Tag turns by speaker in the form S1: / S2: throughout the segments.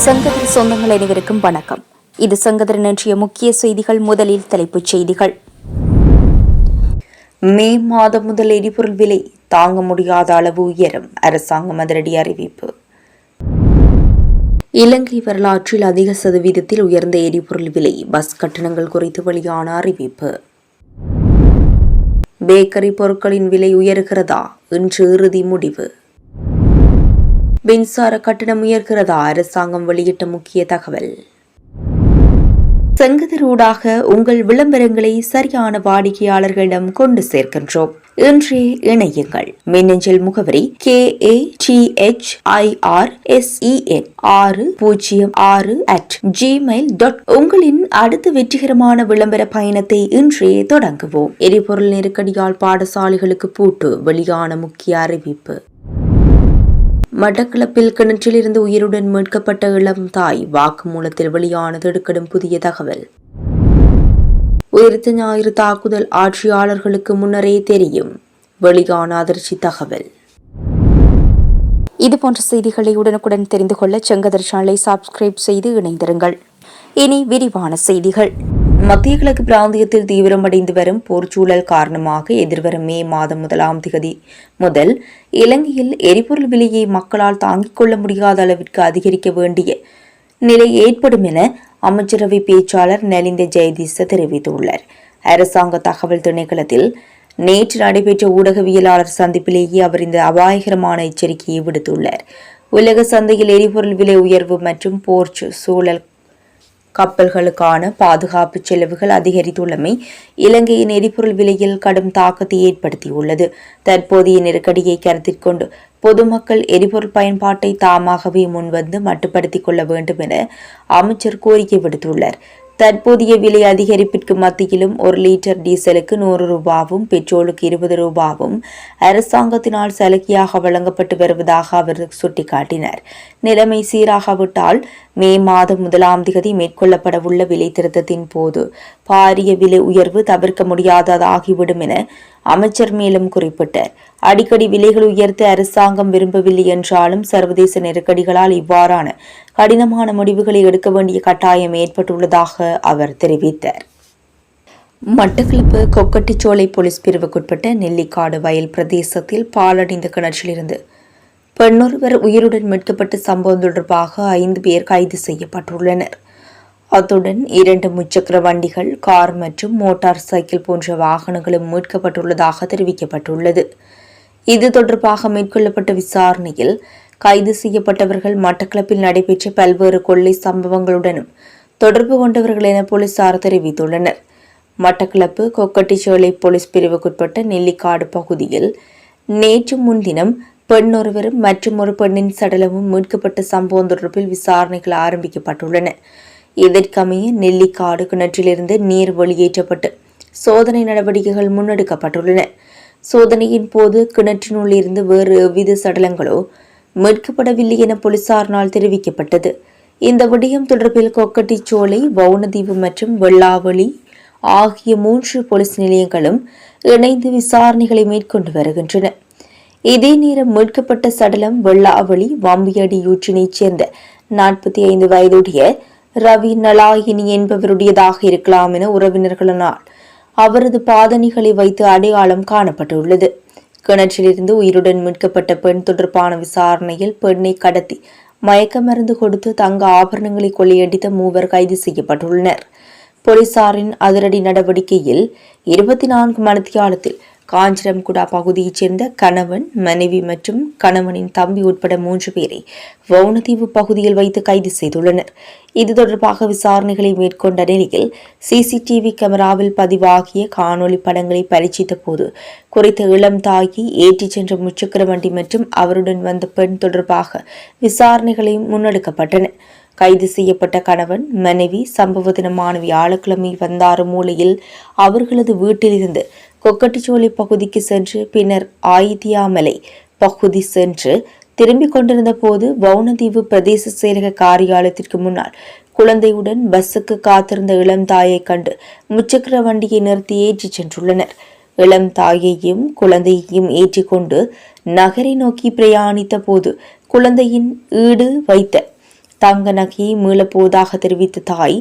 S1: சங்கதின் சொந்தங்கள் அனைவருக்கும் வணக்கம். இது சங்கதின் இன்றைய முக்கிய செய்திகள். முதலில் தலைப்புச் செய்திகள். மே மாதம் முதல் எரிபொருள் விலை தாங்க முடியாத அளவு உயரும், அரசாங்கம் அதிரடி அறிவிப்பு. இலங்கை வரலாற்றில் அதிக சதவீதத்தில் உயர்ந்த எரிபொருள் விலை, பஸ் கட்டணங்கள் குறித்து வெளியான அறிவிப்பு. பேக்கரி பொருட்களின் விலை உயர்கிறதா, இன்று இறுதி முடிவு. மின்சார கட்டணம் உயர்கிறதா, அரசாங்கம் வெளியிட்ட முக்கிய தகவல். சங்கதரூடாக உங்கள் விளம்பரங்களை சரியான வாடிக்கையாளர்களிடம் கொண்டு சேர்க்கின்றோம். இன்றே இணையுங்கள். மின்னஞ்சல் முகவரி KATHIRSEN606 உங்களின் அடுத்த வெற்றிகரமான விளம்பர பயணத்தை இன்றே தொடங்குவோம். எரிபொருள் நெருக்கடியால் பாடசாலைகளுக்கு பூட்டு, வெளியான முக்கிய அறிவிப்பு. மட்டக்களப்பில் கிணற்றிலிருந்து உயிருடன் மீட்கப்பட்ட இளம் தாய், வாக்குமூலத்தில் வெளியான திடுக்கிடும் புதிய தகவல். உயிர்த்த ஞாயிறு தாக்குதல் ஆட்சியாளர்களுக்கு முன்னரே தெரியும், வெளியான அதிர்ச்சி தகவல். இதுபோன்ற செய்திகளை உடனுக்குடன் தெரிந்து கொள்ள செங்கதிர் சேனலை சப்ஸ்கிரைப் செய்து இணைந்திருங்கள். இனி விரிவான செய்திகள். மத்திய கிழக்கு பிராந்தியத்தில் தீவிரமடைந்து வரும் போர்ச்சூழல் காரணமாக எதிர்வரும் மே மாதம் 1ஆம் தேதி முதல் இலங்கையில் எரிபொருள் விலையை மக்களால் தாங்கிக் கொள்ள முடியாத அளவிற்கு அதிகரிக்க வேண்டிய நிலை ஏற்படும் என அமைச்சரவை பேச்சாளர் நலிந்த ஜெயதீச தெரிவித்துள்ளார். அரசாங்க தகவல் திணைக்களத்தில் நேற்று நடைபெற்ற ஊடகவியலாளர் சந்திப்பிலேயே அவர் இந்த அபாயகரமான எச்சரிக்கையை விடுத்துள்ளார். உலக சந்தையில் எரிபொருள் விலை உயர்வு மற்றும் போர்ச்சூழல் கப்பல்களுக்கான பாதுகாப்பு செலவுகள் அதிகரித்துள்ளமை இலங்கையின் எரிபொருள் விலையில் கடும் தாக்கத்தை ஏற்படுத்தியுள்ளது. தற்போதைய நெருக்கடியை கருத்தில் கொண்டு பொதுமக்கள் எரிபொருள் பயன்பாட்டை தாமாகவே முன்வந்து மட்டுப்படுத்திக் கொள்ள வேண்டும் என அமைச்சர் கோரிக்கை விடுத்துள்ளார். தற்போதைய விலை அதிகரிப்பிற்கு மத்தியிலும் 1 லிட்டர் டீசலுக்கு 100 ரூபாவும், பெட்ரோலுக்கு 20 ரூபாவும் அரசாங்கத்தினால் சலுகையாக வழங்கப்பட்டு வருவதாக அவர் சுட்டிக்காட்டினார். நிலைமை சீராகவிட்டால் மே மாதம் 1ஆம் தேதி மேற்கொள்ளப்படவுள்ள விலை திருத்தத்தின் போது பாரிய விலை உயர்வு தவிர்க்க முடியாததாகிவிடும் என அமைச்சர் மேலும் குறிப்பிட்டார். அடிக்கடி விலைகள் உயர்த்த அரசாங்கம் விரும்பவில்லை என்றாலும் சர்வதேச நெருக்கடிகளால் இவ்வாறான கடினமான முடிவுகளை எடுக்க வேண்டிய கட்டாயம் ஏற்பட்டுள்ளதாக அவர் தெரிவித்தார். மட்டக்களப்பு கொக்கட்டிச்சோலை போலீஸ் பிரிவுக்குட்பட்ட நெல்லிக்காடு வயல் பிரதேசத்தில் பாலடைந்த கிணற்றிலிருந்து பெண்ணொருவர் உயிருடன் மீட்கப்பட்ட சம்பவம் தொடர்பாக 5 பேர் கைது செய்யப்பட்டுள்ளனர். அத்துடன் 2 முச்சக்கர வண்டிகள், கார் மற்றும் மோட்டார் சைக்கிள் போன்ற வாகனங்களும் மீட்கப்பட்டுள்ளதாக தெரிவிக்கப்பட்டுள்ளது. இது தொடர்பாக மேற்கொள்ளப்பட்ட விசாரணையில் கைது செய்யப்பட்டவர்கள் மட்டக்களப்பில் நடைபெற்ற பல்வேறு கொள்ளை சம்பவங்களுடனும் தொடர்பு கொண்டவர்கள் என போலீசார் தெரிவித்துள்ளனர். மட்டக்களப்பு கொக்கட்டிச்சோலை போலீஸ் பிரிவுக்குட்பட்ட நெல்லிக்காடு பகுதியில் நேற்று முன்தினம் பெண் ஒருவரும் மற்றும் ஒரு பெண்ணின் சடலமும் மீட்கப்பட்ட சம்பவம் தொடர்பில் விசாரணைகள் ஆரம்பிக்கப்பட்டுள்ளன. இதற்கமைய நெல்லிக்காடு கிணற்றிலிருந்து நீர் வெளியேற்றப்பட்டு சோதனை நடவடிக்கைகள் முன்னெடுக்கப்பட்டுள்ளன. சோதனையின் போது கிணற்றினுள் இருந்து வேறு எவ்வித சடலங்களோ மீட்கப்படவில்லை என போலீசாரினால் தெரிவிக்கப்பட்டது. இந்த விடயம் தொடர்பில் கொக்கட்டிச்சோலை, வவுனதீவு மற்றும் வெள்ளாவளி ஆகிய 3 போலீஸ் நிலையங்களும் இணைந்து விசாரணைகளை மேற்கொண்டு வருகின்றன. இதே நேரம் மீட்கப்பட்ட சடலம் வெள்ளாவளி வம்பியடியூற்றினைச் சேர்ந்த 45 வயதுடைய ரவி நலாயினி என்பவருடையதாக இருக்கலாம் என உறவினர்களால் அவரது பாதணிகளை வைத்து அடையாளம் காணப்பட்டுள்ளது. கிணற்றிலிருந்து உயிருடன் மீட்கப்பட்ட பெண் தொடர்பான விசாரணையில் பெண்ணை கடத்தி மயக்க மருந்து கொடுத்து தங்க ஆபரணங்களை கொள்ளையடித்த 3 கைது செய்யப்பட்டுள்ளனர். போலீசாரின் அதிரடி நடவடிக்கையில் 24 மணித்தியாலத்தில் காஞ்சிரம்குடா பகுதியைச் சேர்ந்த கணவன், மனைவி மற்றும் கணவனின் தம்பி உட்பட 3 பேரை வவுனதீவு பகுதியில் வைத்து கைது செய்துள்ளனர். இது தொடர்பாக விசாரணைகளை மேற்கொண்ட நிலையில் சிசிடிவி கேமராவில் பதிவாகிய காணொலி படங்களை பரீட்சித்த போது குறித்த இளம் தாயை ஏற்றிச் சென்ற முச்சக்கர வண்டி மற்றும் அவருடன் வந்த பெண் தொடர்பாக விசாரணைகளை முன்னெடுக்கப்பட்டன. கைது செய்யப்பட்ட கணவன், மனைவி சம்பவ தினமான வியாழக்கிழமை வந்தாறு மூலையில் அவர்களது வீட்டிலிருந்து கொக்கட்டிச்சோலை பகுதிக்கு சென்று பின்னர் ஆயித்தியாமலை பகுதி சென்று திரும்பிக் கொண்டிருந்த போது வவுனதீவு பிரதேச செயலக காரியாலயத்திற்கு முன்னால் குழந்தையுடன் பஸ்ஸுக்கு காத்திருந்த இளம் தாயை கண்டு முச்சக்கர வண்டியை நிறுத்தி ஏற்றிச் சென்றுள்ளனர். இளம் தாயையும் குழந்தையையும் ஏற்றிக்கொண்டு நகரை நோக்கி பிரயாணித்த போது குழந்தையின் ஈடு வைத்த தங்க நகையை மீளப்போவதாக தெரிவித்த தாய்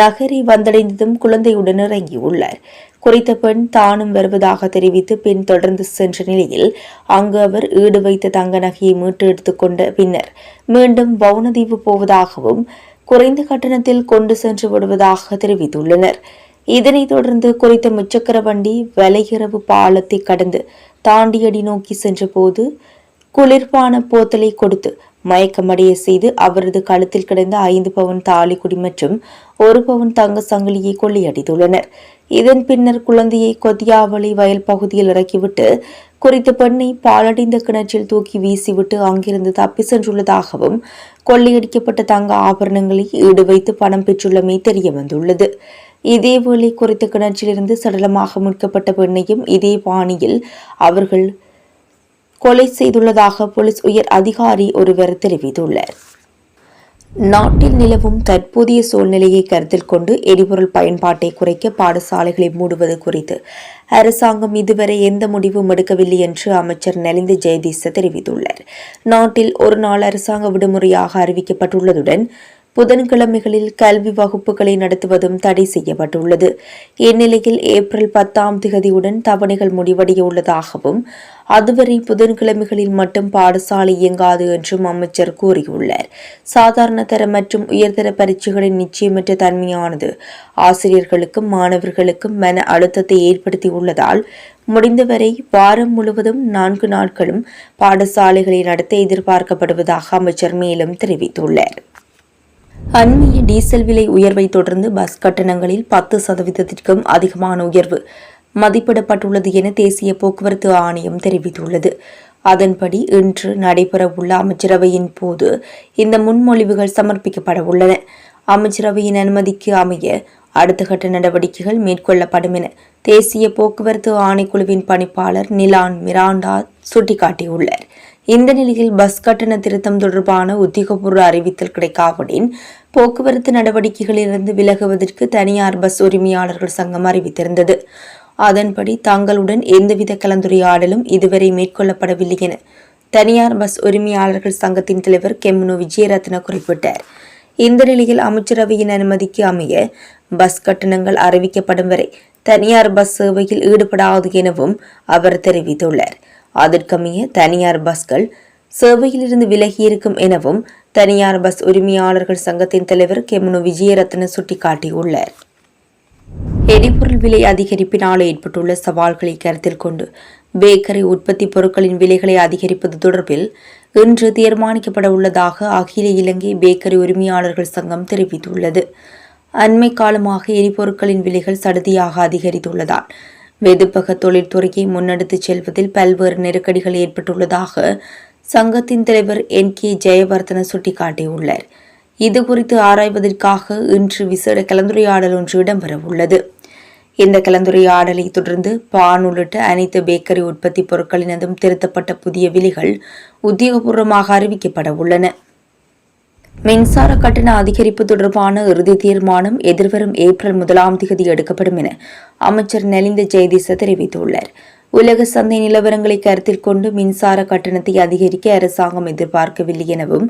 S1: நகரை வந்தடைந்ததும் குழந்தையுடன் இறங்கியுள்ளார். குறித்த பெண் தானும் வருவதாக தெரிவித்து பெண் தொடர்ந்து சென்ற நிலையில் அங்கு அவர் ஈடு வைத்த தங்க நகையை மீட்டு எடுத்துக்கொண்ட பின்னர் மீண்டும் வவுனதீவு போவதாகவும் குறைந்த கட்டணத்தில் கொண்டு சென்று விடுவதாக தெரிவித்துள்ளனர். இதனைத் தொடர்ந்து குறித்த முச்சக்கர வண்டி வலையிறவு பாலத்தை கடந்து தாண்டியடி நோக்கி சென்றபோது குளிர்பான போத்தலை கொடுத்து மயக்கமடைய செய்து அவரது கழுத்தில் கிடந்த 5 பவுன் தாலிக்குடி மற்றும் 1 பவுன் தங்க சங்கிலியை கொள்ளையடித்துள்ளனர். இதன் பின்னர் குழந்தையை கொத்தியாவளி வயல் பகுதியில் இறக்கிவிட்டு குறித்த பெண்ணை பாலடைந்த கிணற்றில் தூக்கி வீசிவிட்டு அங்கிருந்து தப்பி சென்றுள்ளதாகவும் கொள்ளையடிக்கப்பட்ட தங்க ஆபரணங்களை ஈடு வைத்து பணம் பெற்றுள்ளமை தெரியவந்துள்ளது. இதேவேளை குறித்த கிணற்றிலிருந்து சடலமாக மீட்கப்பட்ட பெண்ணையும் இதே பாணியில் அவர்கள் கொலை செய்துள்ளதாக போலீஸ் உயர் அதிகாரி ஒருவர் தெரிவித்துள்ளார். நாட்டில் நிலவும் தற்போதைய சூழ்நிலையை கருத்தில் கொண்டு எரிபொருள் பயன்பாட்டை குறைக்க பாடசாலைகளை மூடுவது குறித்து அரசாங்கம் இதுவரை எந்த முடிவும் எடுக்கவில்லை என்று அமைச்சர் நலிந்த ஜெயதீச தெரிவித்துள்ளார். நாட்டில் ஒரு நாள் அரசாங்க விடுமுறையாக அறிவிக்கப்பட்டுள்ளதுடன் புதன்கிழமைகளில் கல்வி வகுப்புகளை நடத்துவதும் தடை செய்யப்பட்டுள்ளது. இந்நிலையில் ஏப்ரல் 10ஆம் தேதியுடன் தவணைகள் முடிவடைய உள்ளதாகவும் அதுவரை புதன்கிழமைகளில் மட்டும் பாடசாலை இயங்காது என்றும் அமைச்சர் கூறியுள்ளார். சாதாரண தர மற்றும் உயர்தர பரீட்சைகளின் நிச்சயமற்ற தன்மையானது ஆசிரியர்களுக்கும் மாணவர்களுக்கும் மன அழுத்தத்தை ஏற்படுத்தியுள்ளதால் முடிந்தவரை வாரம் முழுவதும் 4 நாட்களும் பாடசாலைகளை நடத்த எதிர்பார்க்கப்படுவதாக அமைச்சர் மேலும் தெரிவித்துள்ளார். அண்மைய டீசல் விலை உயர்வை தொடர்ந்து பஸ் கட்டணங்களில் 10% அதிகமான உயர்வு மதிப்பிடப்பட்டுள்ளது என தேசிய போக்குவரத்து ஆணையம் தெரிவித்துள்ளது. அதன்படி இன்று நடைபெறவுள்ள அமைச்சரவையின் போது இந்த முன்மொழிவுகள் சமர்ப்பிக்கப்பட உள்ளன. அமைச்சரவையின் அனுமதிக்கு அமைய அடுத்த கட்ட நடவடிக்கைகள் மேற்கொள்ளப்படும் என தேசிய போக்குவரத்து ஆணைக்குழுவின் பணிப்பாளர் நிலான் மிராண்டா சுட்டிக்காட்டியுள்ளார். இந்த நிலையில் பஸ் கட்டண திருத்தம் தொடர்பான உத்தியோகபூர்வ அறிவித்தல் கிடைக்காவிடின் போக்குவரத்து நடவடிக்கைகளிலிருந்து விலகுவதற்கு தனியார் பஸ் உரிமையாளர்கள் சங்கம் அறிவித்திருந்தது. அதன்படி தங்களுடன் எந்தவித கலந்துரையாடலும் இதுவரை மேற்கொள்ளப்படவில்லை என தனியார் பஸ் உரிமையாளர்கள் சங்கத்தின் தலைவர் கெம்முனு விஜயரத்ன குறிப்பிட்டார். இந்த நிலையில் அமைச்சரவையின் அனுமதிக்கு அமைய பஸ் கட்டணங்கள் அறிவிக்கப்படும் வரை தனியார் பஸ் சேவையில் ஈடுபடாது எனவும் அவர் தெரிவித்துள்ளார். அதற்கமைய தனியார் பஸ்கள் சேவையிலிருந்து விலகியிருக்கும் எனவும் தனியார் பஸ் உரிமையாளர்கள் சங்கத்தின் தலைவர் கெம்முனு விஜயரத்ன சுட்டிக்காட்டியுள்ளார். எரிபொருள் விலை அதிகரிப்பினால் ஏற்பட்டுள்ள சவால்களை கருத்தில் கொண்டு பேக்கரி உற்பத்தி பொருட்களின் விலைகளை அதிகரிப்பது தொடர்பில் இன்று தீர்மானிக்கப்பட உள்ளதாக அகில இலங்கை பேக்கரி உரிமையாளர்கள் சங்கம் தெரிவித்துள்ளது. அண்மை காலமாக எரிபொருட்களின் விலைகள் சடுதியாக அதிகரித்துள்ளதால் வெதுப்பக தொழில்துறையை முன்னெடுத்துச் செல்வதில் பல்வேறு நெருக்கடிகள் ஏற்பட்டுள்ளதாக சங்கத்தின் தலைவர் NK ஜெயவர்தன சுட்டிக்காட்டியுள்ளார். இதுகுறித்து ஆராய்வதற்காக இன்று விசேட கலந்துரையாடல் ஒன்று இடம்பெறவுள்ளது. இந்த கலந்துரையாடலை தொடர்ந்து பான் உள்ளிட்ட அனைத்து பேக்கரி உற்பத்தி பொருட்களினதும் திருத்தப்பட்ட புதிய விலைகள் உத்தியோகபூர்வமாக அறிவிக்கப்பட உள்ளன. மின்சார கட்டண அதிகரிப்பு தொடர்பான இறுதி தீர்மானம் எதிர்வரும் ஏப்ரல் 1ஆம் தேதி எடுக்கப்படும் என அமைச்சர் நலிந்த ஜெயதீச தெரிவித்துள்ளார். உலக சந்தை நிலவரங்களை கருத்தில் கொண்டு மின்சார கட்டணத்தை அதிகரிக்க அரசாங்கம் எதிர்பார்க்கவில்லை எனவும்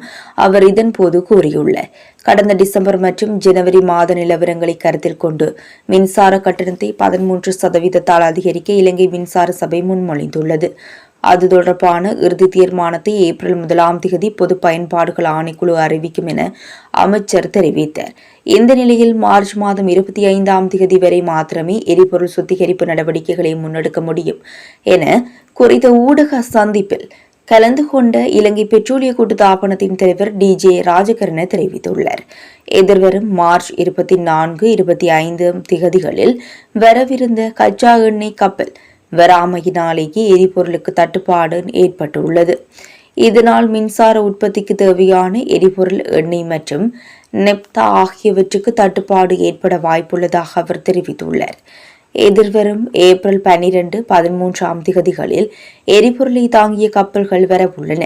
S1: அவர் இதன்போது கூறியுள்ளார். கடந்த டிசம்பர் மற்றும் ஜனவரி மாத நிலவரங்களை கருத்தில் கொண்டு மின்சார கட்டணத்தை 13% அதிகரிக்க இலங்கை மின்சார சபை முன்மொழிந்துள்ளது. அது தொடர்பான இறுதி தீர்மானத்தை ஏப்ரல் 1ஆம் தேதி பொது பயன்பாடுகள் ஆணைக்குழு அறிவிக்கும் என அமைச்சர் தெரிவித்தார். இந்த நிலையில் மார்ச் மாதம் 25ஆம் தேதி வரை மாத்திரமே எரிபொருள் சுத்திகரிப்பு நடவடிக்கைகளை முன்னெடுக்க முடியும் என குறித்த ஊடக சந்திப்பில் கலந்து கொண்ட இலங்கை பெட்ரோலிய கூட்டுத்தாபனத்தின் தலைவர் DJ ராஜகரண தெரிவித்துள்ளார். எதிர்வரும் மார்ச் 24, 25 திகதிகளில் வரவிருந்த கச்சா எண்ணெய் கப்பல் வராமையினாலேயே எரிபொருளுக்கு தட்டுப்பாடு ஏற்பட்டுள்ளது. இதனால் மின்சார உற்பத்திக்கு தேவையான எரிபொருள், எண்ணெய் மற்றும் நெப்தா ஆகியவற்றுக்கு தட்டுப்பாடு ஏற்பட வாய்ப்புள்ளதாக அவர் தெரிவித்துள்ளார். எதிர்வரும் ஏப்ரல் 12, 13ஆம் திகதிகளில் எரிபொருளை தாங்கிய கப்பல்கள் வரவுள்ளன.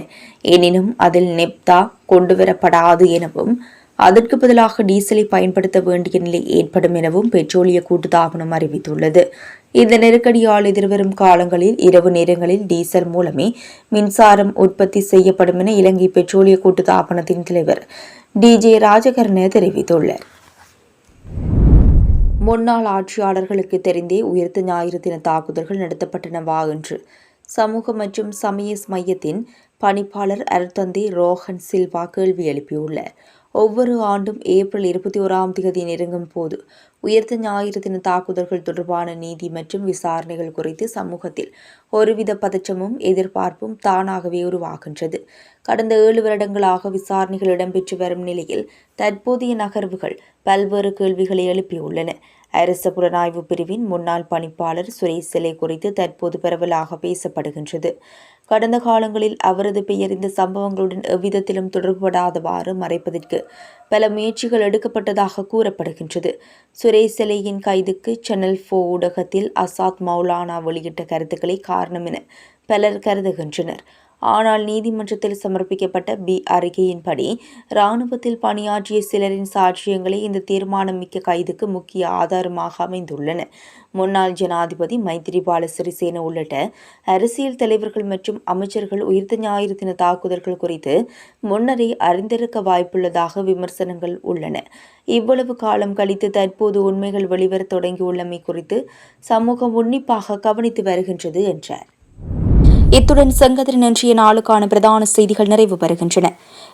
S1: எனினும் அதில் நெப்தா கொண்டுவரப்படாது எனவும் அதற்கு பதிலாக டீசலை பயன்படுத்த வேண்டிய நிலை ஏற்படும் எனவும் பெட்ரோலிய கூட்டுத்தாபனம் அறிவித்துள்ளது. இந்த நெருக்கடியால் எதிர்வரும் காலங்களில் இரவு நேரங்களில் டீசல் மூலமே மின்சாரம் உற்பத்தி செய்யப்படும் என இலங்கை பெட்ரோலிய கூட்டுத்தாபனத்தின் தலைவர் டிஜே ராஜகர்ண தெரிவித்துள்ளார். முன்னாள் ஆட்சியாளர்களுக்கு தெரிந்தே உயிர்த்த ஞாயிறு தின தாக்குதல்கள் நடத்தப்பட்டனவா என்று சமூக மற்றும் சமய மையத்தின் பணிப்பாளர் அருட்தந்தை ரோஹன் சில்வா கேள்வி எழுப்பியுள்ளார். ஒவ்வொரு ஆண்டும் ஏப்ரல் 21 நெருங்கும் போது உயிர்த்த ஞாயிறு தின தாக்குதல்கள் தொடர்பான நீதி மற்றும் விசாரணைகள் குறித்து சமூகத்தில் ஒருவித பதற்றமும் எதிர்பார்ப்பும் தானாகவே உருவாகின்றது. கடந்த 7 வருடங்களாக விசாரணைகள் இடம்பெற்று வரும் நிலையில் தற்போதைய நகர்வுகள் பல்வேறு கேள்விகளை எழுப்பியுள்ளன. அரச புலனாய்வு பிரிவின் முன்னாள் பணிப்பாளர் சுரேஷ் செலை குறித்து தற்போது பரவலாக பேசப்படுகின்றது. கடந்த காலங்களில் அவரது பெயர் இந்த சம்பவங்களுடன் எவ்விதத்திலும் தொடர்புபடாதவாறு மறைப்பதற்கு பல முயற்சிகள் எடுக்கப்பட்டதாக கூறப்படுகின்றது. சுரேஷ் செலையின் கைதுக்கு சேனல் 4 ஊடகத்தில் அசாத் மௌலானா வெளியிட்ட கருத்துக்களை காரணம் என பலர் கருதுகின்றனர். ஆனால் நீதிமன்றத்தில் சமர்ப்பிக்கப்பட்ட அறிக்கையின்படி இராணுவத்தில் பணியாற்றிய சிலரின் சாட்சியங்களே இந்த தீர்மானம் மிக்க கைதுக்கு முக்கிய ஆதாரமாக அமைந்துள்ளன. முன்னாள் ஜனாதிபதி மைத்திரிபால சிறிசேன உள்ளிட்ட அரசியல் தலைவர்கள் மற்றும் அமைச்சர்கள் உயிர்த்த ஞாயிறு தின தாக்குதல்கள் குறித்து முன்னரே அறிந்திருக்க வாய்ப்புள்ளதாக விமர்சனங்கள் உள்ளன. இவ்வளவு காலம் கழித்து தற்போது உண்மைகள் வெளிவரத் தொடங்கியுள்ளமை குறித்து சமூகம் உன்னிப்பாக கவனித்து வருகின்றது என்றார். இத்துடன் செங்கதிரின் இன்றைய நாளுக்கான பிரதான செய்திகள் நிறைவு பெறுகின்றன.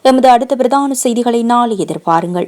S1: எமது அடுத்த பிரதான செய்திகளை நாளை எதிர்பாருங்கள்.